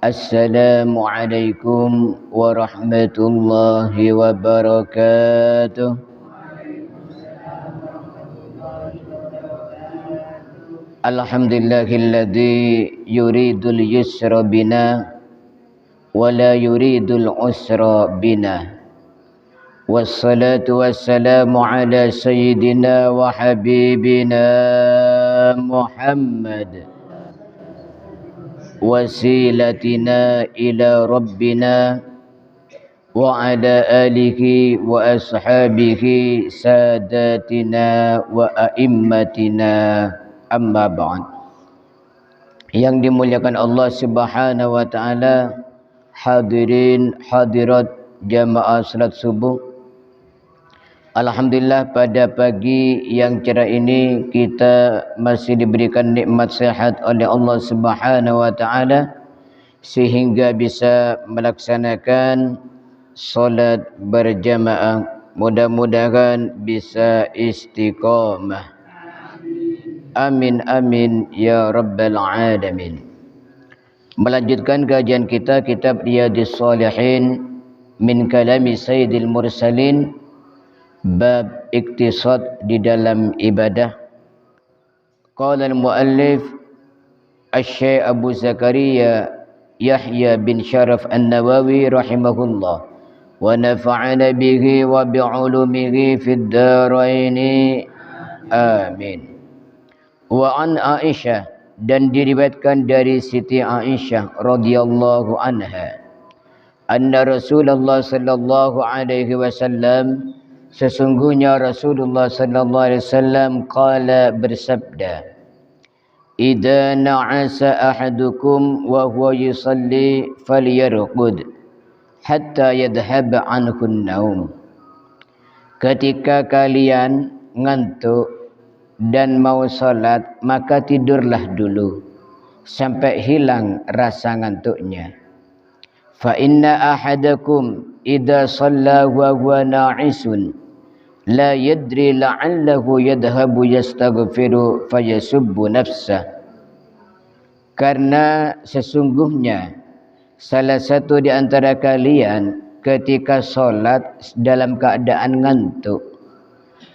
Assalamualaikum warahmatullahi wabarakatuh. Alhamdulillahilladzi yuridul yusra bina wa la yuridul usra bina. Wassalatu wassalamu ala sayyidina wa habibina Muhammad wasilatina ila rabbina wa ala alihi wa ashabihi sadatina wa a'immatina, amma ba'd. Yang dimuliakan Allah Subhanahu wa taala, hadirin hadirat jamaah salat subuh. Alhamdulillah, pada pagi yang cerah ini kita masih diberikan nikmat sehat oleh Allah Subhanahu wa taala sehingga bisa melaksanakan solat berjamaah. Mudah-mudahan bisa istiqamah. Amin amin ya rabbal alamin. Melanjutkan kajian kita kitab Riyadhus Shalihin min kalami Sayyidil Mursalin, bab iktisad di dalam ibadah. Qala al-muallif Asy-Syaikh Abu Zakaria Yahya bin Syaraf An-Nawawi rahimahullah wa nafa'ana bihi wa bi'ulumihi fid dharaini amin. Wa an Aisyah, dan diriwayatkan dari Siti Aisyah radhiyallahu anha, anna Rasulullah sallallahu alaihi wasallam, sesungguhnya Rasulullah sallallahu alaihi wasallam qala, bersabda, idza na'asa ahadukum wa huwa yusalli falyarqud hatta yadhhab anhu an-naum. Ketika kalian ngantuk dan mau salat, maka tidurlah dulu sampai hilang rasa ngantuknya. Fa inna ahadakum idza shalla wa huwa na'isun la yadri la'allahu yadhhabu yastaghfiru fayasubbu nafsah. Karena sesungguhnya salah satu di antara kalian ketika sholat dalam keadaan ngantuk,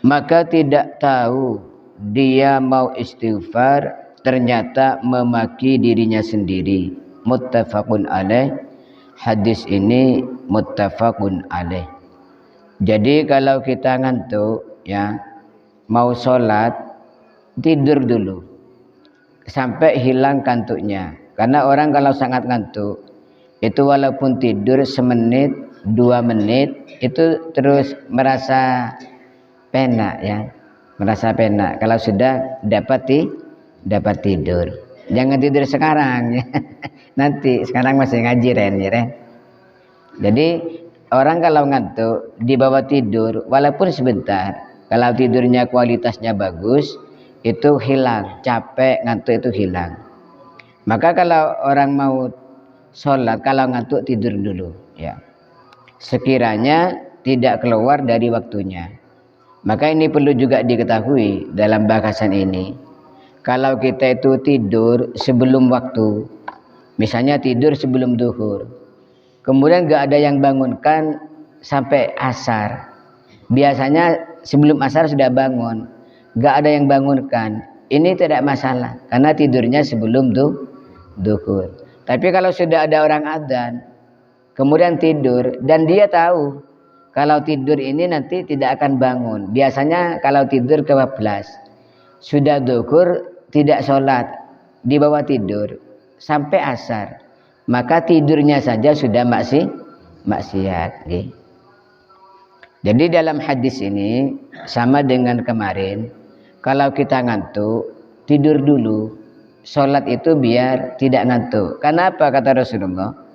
maka tidak tahu dia mau istighfar, ternyata memaki dirinya sendiri. Muttafaqun alaih. Hadis ini muttafaqun alaih. Jadi kalau kita ngantuk ya, mau sholat, tidur dulu sampai hilang kantuknya. Karena orang kalau sangat ngantuk itu walaupun tidur semenit 2 menit itu terus merasa penak ya, merasa penak. Kalau sudah dapat tidur, jangan tidur sekarang ya. Nanti sekarang masih ngaji Ren. Jadi orang kalau ngantuk dibawa tidur walaupun sebentar, kalau tidurnya kualitasnya bagus, itu hilang, capek ngantuk itu hilang. Maka kalau orang mau sholat, kalau ngantuk tidur dulu ya, sekiranya tidak keluar dari waktunya. Maka ini perlu juga diketahui dalam bahasan ini. Kalau kita itu tidur sebelum waktu, misalnya tidur sebelum zuhur, kemudian gak ada yang bangunkan sampai asar. Biasanya sebelum asar sudah bangun, gak ada yang bangunkan, ini tidak masalah karena tidurnya sebelum zuhur. Tapi kalau sudah ada orang adzan kemudian tidur dan dia tahu kalau tidur ini nanti tidak akan bangun, biasanya kalau tidur kebablas, sudah zuhur tidak sholat, dibawa tidur sampai asar, maka tidurnya saja sudah maksiat. Jadi dalam hadis ini sama dengan kemarin, kalau kita ngantuk tidur dulu, sholat itu biar tidak ngantuk. Kenapa kata Rasulullah?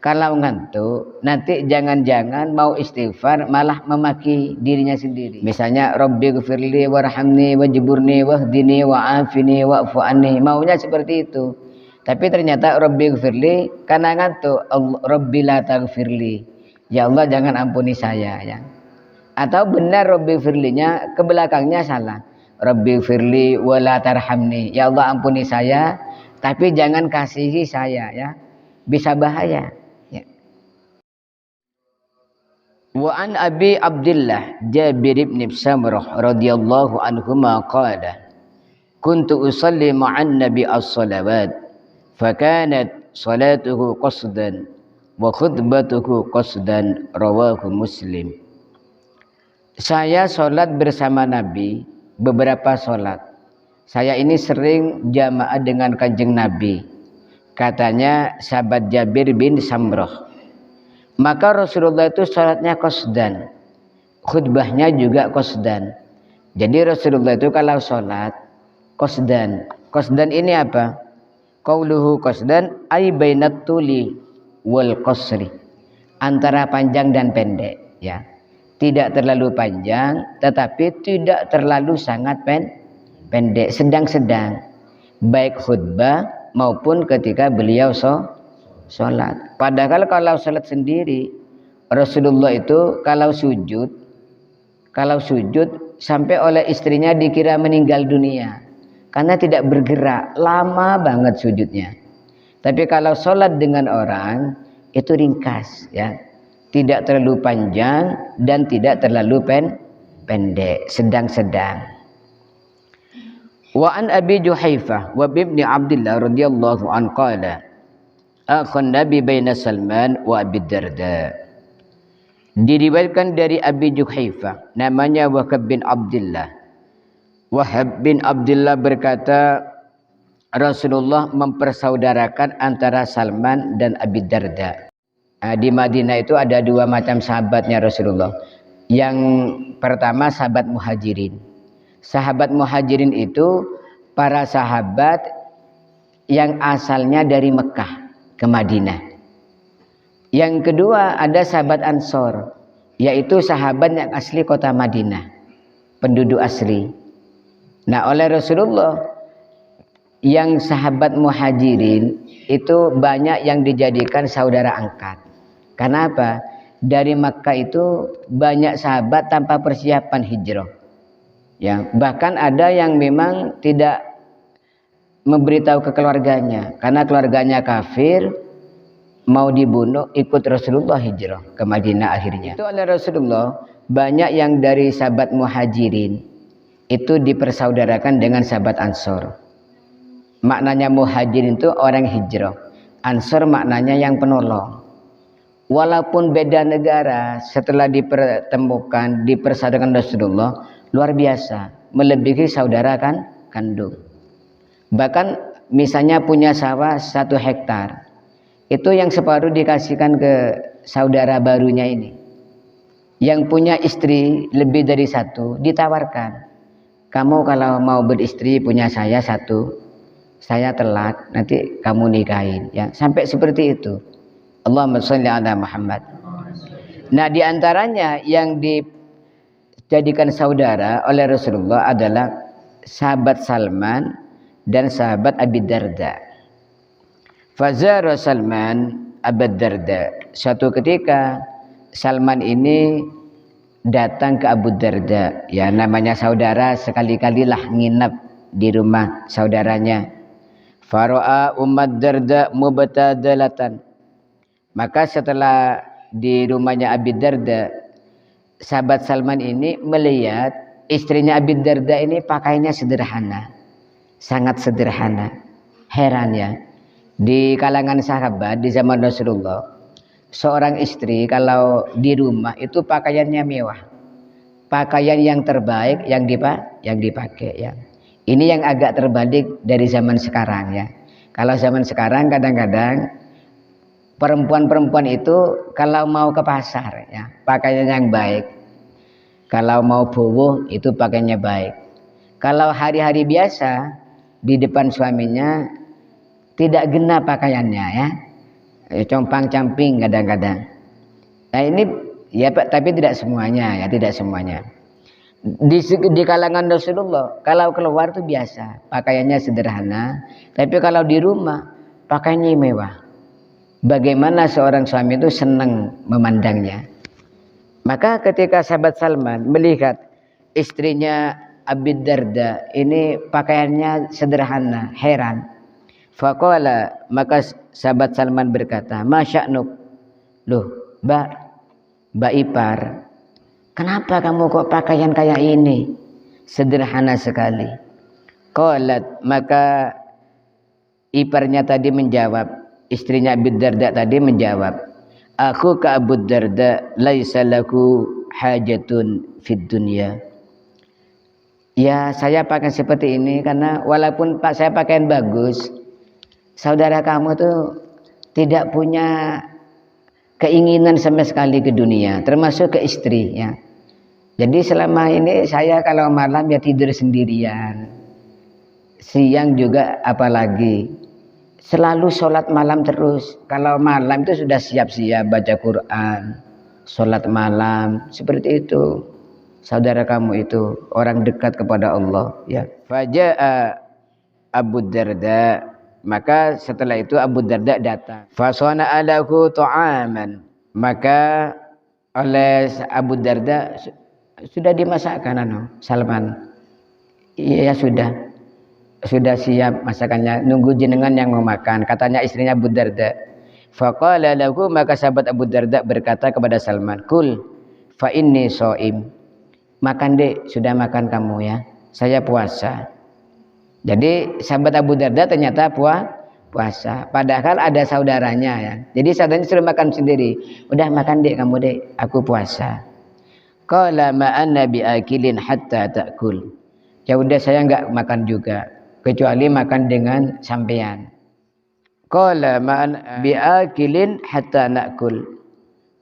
Kalau ngantuk nanti jangan-jangan mau istighfar malah memaki dirinya sendiri. Misalnya Rabbighfirli warhamni wajburni wahdini wa'afini wa'fu anni, maunya seperti itu. Tapi ternyata Rabbighfirli karena ngantuk, Rabbi la taghfirli, ya Allah jangan ampuni saya ya. Atau benar Rabbighfirlinya ke belakangnya salah, Rabbighfirli wa la tarhamni, ya Allah ampuni saya tapi jangan kasihi saya ya. bisa bahaya. Ya. Wa an Abi Abdullah Jabir bin Samurah radhiyallahu anhuma qala kuntu usalli ma'an nabi as-salawat fakanat salatuhu qasdan wa khutbatuhu qasdan rawahu Muslim. Saya sholat bersama Nabi beberapa sholat. Saya ini sering jamaah dengan kanjeng Nabi. Katanya sahabat Jabir bin Samrah. Maka Rasulullah itu sholatnya qasdan. Khutbahnya juga qasdan. Jadi Rasulullah itu kalau sholat qasdan. Qasdan ini apa? Qauluhu qasdan ay bainat tuli wal qasri. Antara panjang dan pendek, ya. Tidak terlalu panjang tetapi tidak terlalu sangat pendek, sedang-sedang, baik khutbah maupun ketika beliau sholat. Padahal kalau sholat sendiri Rasulullah itu kalau sujud sampai oleh istrinya dikira meninggal dunia karena tidak bergerak, lama banget sujudnya. Tapi kalau sholat dengan orang itu ringkas, ya. Tidak terlalu panjang dan tidak terlalu pendek, sedang-sedang. Wa an Abi Juhaifah wa ibn Abdullah radhiyallahu an qala akhun Nabi baina Salman wa Abi Darda. Diriwayatkan dari Abi Juhaifah namanya Wahab bin Abdullah. Wahab bin Abdullah berkata Rasulullah mempersaudarakan antara Salman dan Abi Darda. Di Madinah itu ada dua macam sahabatnya Rasulullah. Yang pertama sahabat muhajirin. Sahabat muhajirin itu para sahabat yang asalnya dari Mekah ke Madinah. Yang kedua ada sahabat Ansor, yaitu sahabat yang asli kota Madinah, penduduk asli. Nah, oleh Rasulullah yang sahabat muhajirin itu banyak yang dijadikan saudara angkat. Karena apa? Dari Makkah itu banyak sahabat tanpa persiapan hijrah. Ya, bahkan ada yang memang tidak memberitahu ke keluarganya karena keluarganya kafir, mau dibunuh, ikut Rasulullah hijrah ke Madinah akhirnya. Itu oleh Rasulullah banyak yang dari sahabat muhajirin itu dipersaudarakan dengan sahabat Ansor. Maknanya muhajirin itu orang hijrah. Ansor maknanya yang penolong. Walaupun beda negara, setelah dipertemukan, dipersatukan Rasulullah, luar biasa, melebihi saudara kandung. Bahkan misalnya punya sawah 1 hektar, itu yang separuh dikasihkan ke saudara barunya ini. Yang punya istri lebih dari 1 ditawarkan, kamu kalau mau beristri punya saya 1, saya telat, nanti kamu nikahin, ya. Sampai seperti itu. Allahumma sholli ala Muhammad. Nah, diantaranya yang dijadikan saudara oleh Rasulullah adalah sahabat Salman dan sahabat Abi Darda. Fazara Salman Abi Darda. Suatu ketika Salman ini datang ke Abu Darda, ya, namanya saudara, sekali-kalilah nginep di rumah saudaranya. Fara'a Ummat Darda mubtadalatan. Maka setelah di rumahnya Abi Darda, sahabat Salman ini melihat istrinya Abi Darda ini pakaiannya sederhana, sangat sederhana. Heran, ya, di kalangan sahabat di zaman Rasulullah, seorang istri kalau di rumah itu pakaiannya mewah, pakaian yang terbaik yang dipakai, ya. Ini yang agak terbalik dari zaman sekarang, ya. Kalau zaman sekarang kadang-kadang perempuan-perempuan itu kalau mau ke pasar, ya, pakaian yang baik. Kalau mau bowo itu pakaiannya baik. Kalau hari-hari biasa di depan suaminya tidak genap pakaiannya, ya, compang-camping kadang-kadang. Nah ini ya Pak, tapi tidak semuanya, ya, tidak semuanya. Di kalangan Rasulullah kalau keluar itu biasa, pakaiannya sederhana, tapi kalau di rumah pakaiannya mewah. Bagaimana seorang suami itu senang memandangnya. Maka ketika sahabat Salman melihat istrinya Abi Darda ini pakaiannya sederhana, heran. Faqala, maka sahabat Salman berkata, "Masya'nuk?" Loh, Mbak ipar, kenapa kamu kok pakaian kayak ini? Sederhana sekali. Qalat, maka iparnya tadi menjawab, istrinya Abu Darda tadi menjawab, "Aku ka Abu Darda laisa lahu hajatun fid dunya." Ya, saya pakai seperti ini karena walaupun saya pakaian bagus, saudara kamu tuh tidak punya keinginan sama sekali ke dunia, termasuk ke istri ya. Jadi selama ini saya kalau malam ya tidur sendirian, siang juga apalagi, selalu sholat malam terus. Kalau malam itu sudah siap-siap baca Quran, sholat malam, seperti itu. Saudara kamu itu orang dekat kepada Allah ya. Faja'a Abu Darda, maka setelah itu Abu Darda datang. Fasana alahu ta'aman, maka oleh Abu Darda sudah dimasakkan Salman. Iya sudah siap masakannya, nunggu jenengan yang mau makan, katanya istrinya Abu Darda. Faqala lahu, maka sahabat Abu Darda berkata kepada Salman, "Kul fa inni shaim." Makan dek, sudah makan kamu ya, saya puasa. Jadi sahabat Abu Darda ternyata puasa, padahal ada saudaranya ya. Jadi saudaranya suruh makan sendiri. Udah makan dek kamu dek, aku puasa. Qala ma anna biakilin hatta ta'kul. Ya udah saya enggak makan juga, kecuali makan dengan sampean. Qala ma anna biakilin hatta na'kul.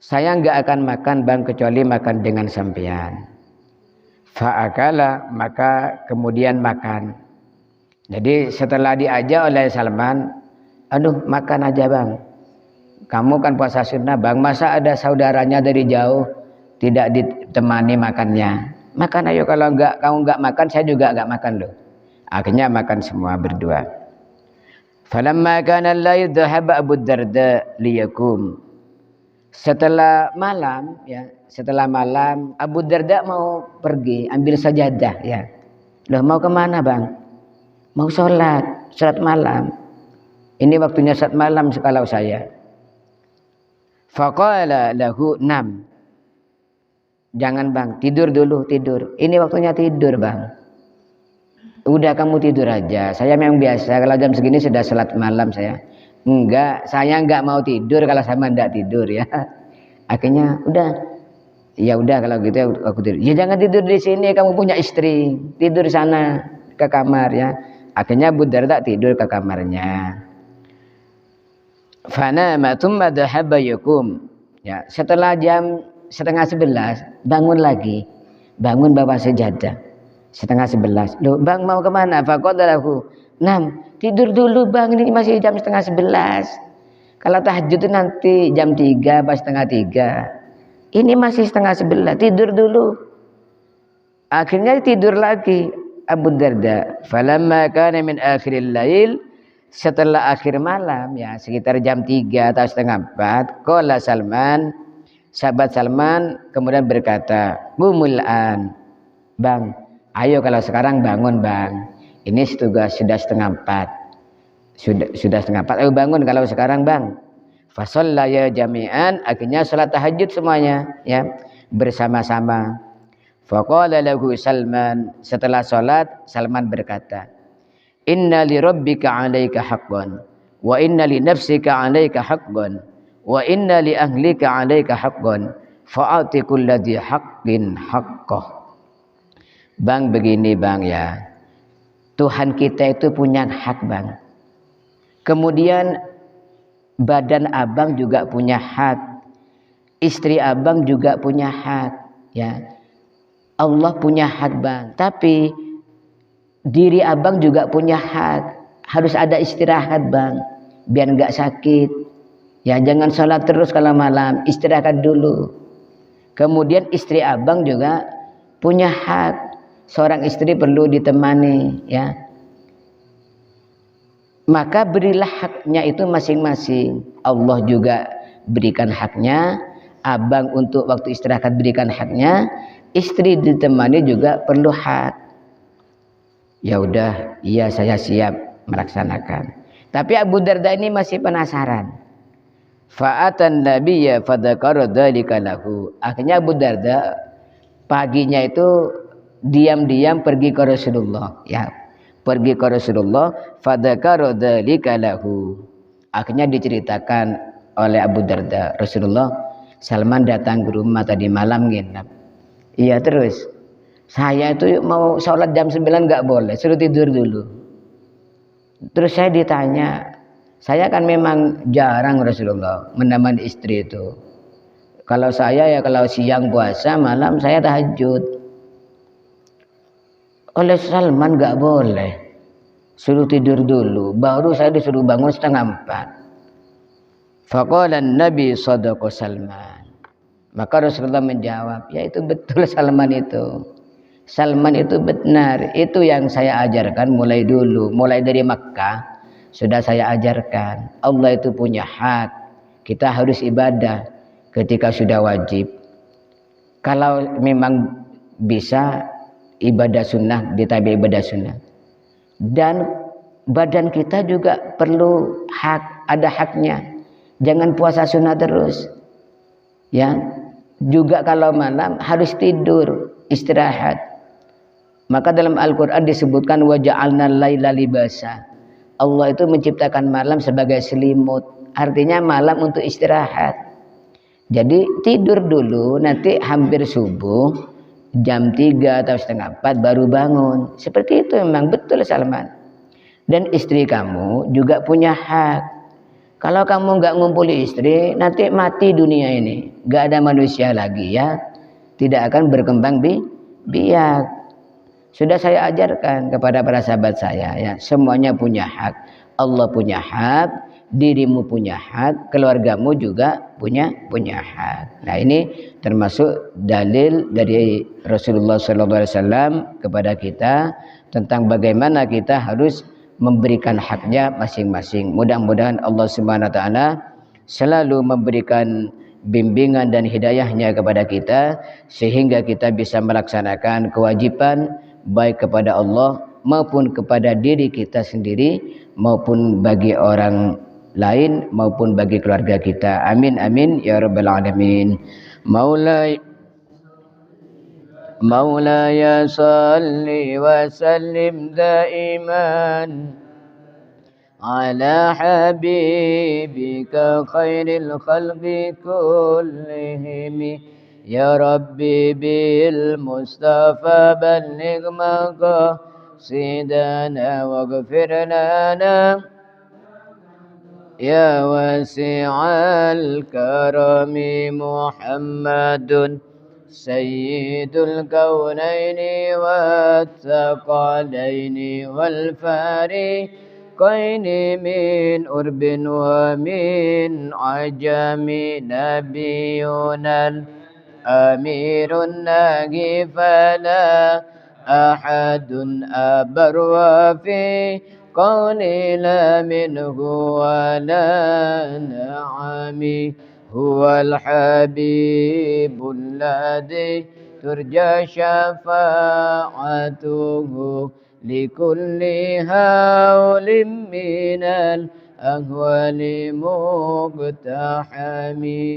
Saya enggak akan makan bang kecuali makan dengan sampean. Fa'akala, maka kemudian makan. Jadi setelah diajak oleh Salman, aduh makan aja bang, kamu kan puasa sunnah bang, masa ada saudaranya dari jauh tidak ditemani makannya. Makan ayo, kalau kamu enggak makan saya juga enggak makan loh. Akhirnya makan semua berdua. Falamma kana al-lail dhahaba Abu Darda liyakum. Setelah malam ya, setelah malam Abu Darda mau pergi ambil sajadah ya. Loh, mau kemana bang? Mau sholat malam. Ini waktunya sholat malam kalau saya. Faqala lahu nam. Jangan bang, tidur dulu, tidur. Ini waktunya tidur bang. Udah kamu tidur aja. Saya memang biasa kalau jam segini sudah sholat malam saya. Enggak, saya enggak mau tidur kalau sama enggak tidur ya. Akhirnya ya udah kalau gitu aku tidur. Ya jangan tidur di sini, kamu punya istri. Tidur sana ke kamar ya. Akhirnya Abu Darda tidur ke kamarnya. Fanama thumma dhahaba yakum. Ya, setelah jam 10:30 bangun lagi. Bangun bawa sejadah. 10:30. Loh, bang mau kemana? Faqadalahu. Nam, tidur dulu bang, ini masih jam 10:30. Kalau tahajud itu nanti jam 3 pas 2:30. Ini masih 10:30, tidur dulu. Akhirnya tidur lagi Abu Darda. Falamma kana min akhiril lail, setelah akhir malam ya sekitar jam 3 atau 3:30, qala Salman, sahabat Salman kemudian berkata, "Qumul an." Bang, ayo kalau sekarang bangun bang. Ini sudah 3:30. Sudah 3:30. Ayo bangun kalau sekarang bang. Fasallaya jami'an, akhirnya salat tahajud semuanya ya bersama-sama. Faqala lahu Salman, setelah salat Salman berkata, "Inna li rabbika 'alaika haqqan wa inna li nafsika 'alaika haqqan wa inna li ahlika 'alaika haqqan fa'ati kulladzi haqqin haqqah." Bang, begini bang ya, Tuhan kita itu punya hak bang. Kemudian badan abang juga punya hak, istri abang juga punya hak ya. Allah punya hak bang, tapi diri abang juga punya hak. Harus ada istirahat bang, biar nggak sakit ya. Jangan sholat terus kalau malam, istirahat dulu. Kemudian istri abang juga punya hak. Seorang istri perlu ditemani ya. Maka berilah haknya itu masing-masing. Allah juga berikan haknya, abang untuk waktu istirahat berikan haknya, istri ditemani juga perlu hak. Ya udah, iya saya siap melaksanakan. Tapi Abu Darda ini masih penasaran. Fa'atan nabiyya fadzakara dzalika lahu. Akhirnya Abu Darda paginya itu diam-diam pergi ke Rasulullah, ya. Pergi ke Rasulullah, fadzakara dzalika lahu. Akhirnya diceritakan oleh Abu Darda, Rasulullah, Salman datang ke rumah tadi malam nginap. Iya, terus saya itu mau sholat jam 9 nggak boleh, suruh tidur dulu. Terus saya ditanya, saya kan memang jarang Rasulullah menemani istri itu. Kalau saya ya kalau siang puasa, malam saya tahajud. Oleh Salman nggak boleh, suruh tidur dulu, baru saya disuruh bangun 3:30. Faqala Nabi sadaqa Salman. Maka Rasulullah menjawab, ya itu betul Salman itu. Salman itu benar, itu yang saya ajarkan mulai dulu, mulai dari Makkah sudah saya ajarkan. Allah itu punya hak, kita harus ibadah ketika sudah wajib. Kalau memang bisa ibadah sunnah, ditabi ibadah sunnah. Dan badan kita juga perlu hak, ada haknya. Jangan puasa sunnah terus, ya. Juga kalau malam harus tidur, istirahat. Maka dalam Al-Quran disebutkan waja'alna laila libasa. Allah itu menciptakan malam sebagai selimut. Artinya malam untuk istirahat. Jadi tidur dulu, nanti hampir subuh jam 3 atau 3:30 baru bangun. Seperti itu memang betul Salman. Dan istri kamu juga punya hak. Kalau kamu nggak ngumpuli istri, nanti mati dunia ini. Nggak ada manusia lagi, ya. Tidak akan berkembang biak. Sudah saya ajarkan kepada para sahabat saya, ya, semuanya punya hak. Allah punya hak, dirimu punya hak, keluargamu juga punya hak. Nah, ini termasuk dalil dari Rasulullah SAW kepada kita tentang bagaimana kita harus memberikan haknya masing-masing. Mudah-mudahan Allah Subhanahu wa taala selalu memberikan bimbingan dan hidayahnya kepada kita sehingga kita bisa melaksanakan kewajiban baik kepada Allah maupun kepada diri kita sendiri maupun bagi orang lain maupun bagi keluarga kita. Amin amin ya rabbal alamin. Maulaya salli wa sallim daiman ala habibika khairil khalqi kullihim. Ya Rabbi bil Mustafa balligh maqasidana waghfir lana ya wasi'al karami Muhammadun sayyidul kaunaini wattaqalaini wal fariqaini min urbin wa min ajami nabiyunal amirun nagi fala ahadun abar wa fi qawlila minhu wa la na'ami huwal habibul ladhi turja syafa'atuhu likulli hawlim minal ahwali muqtahami.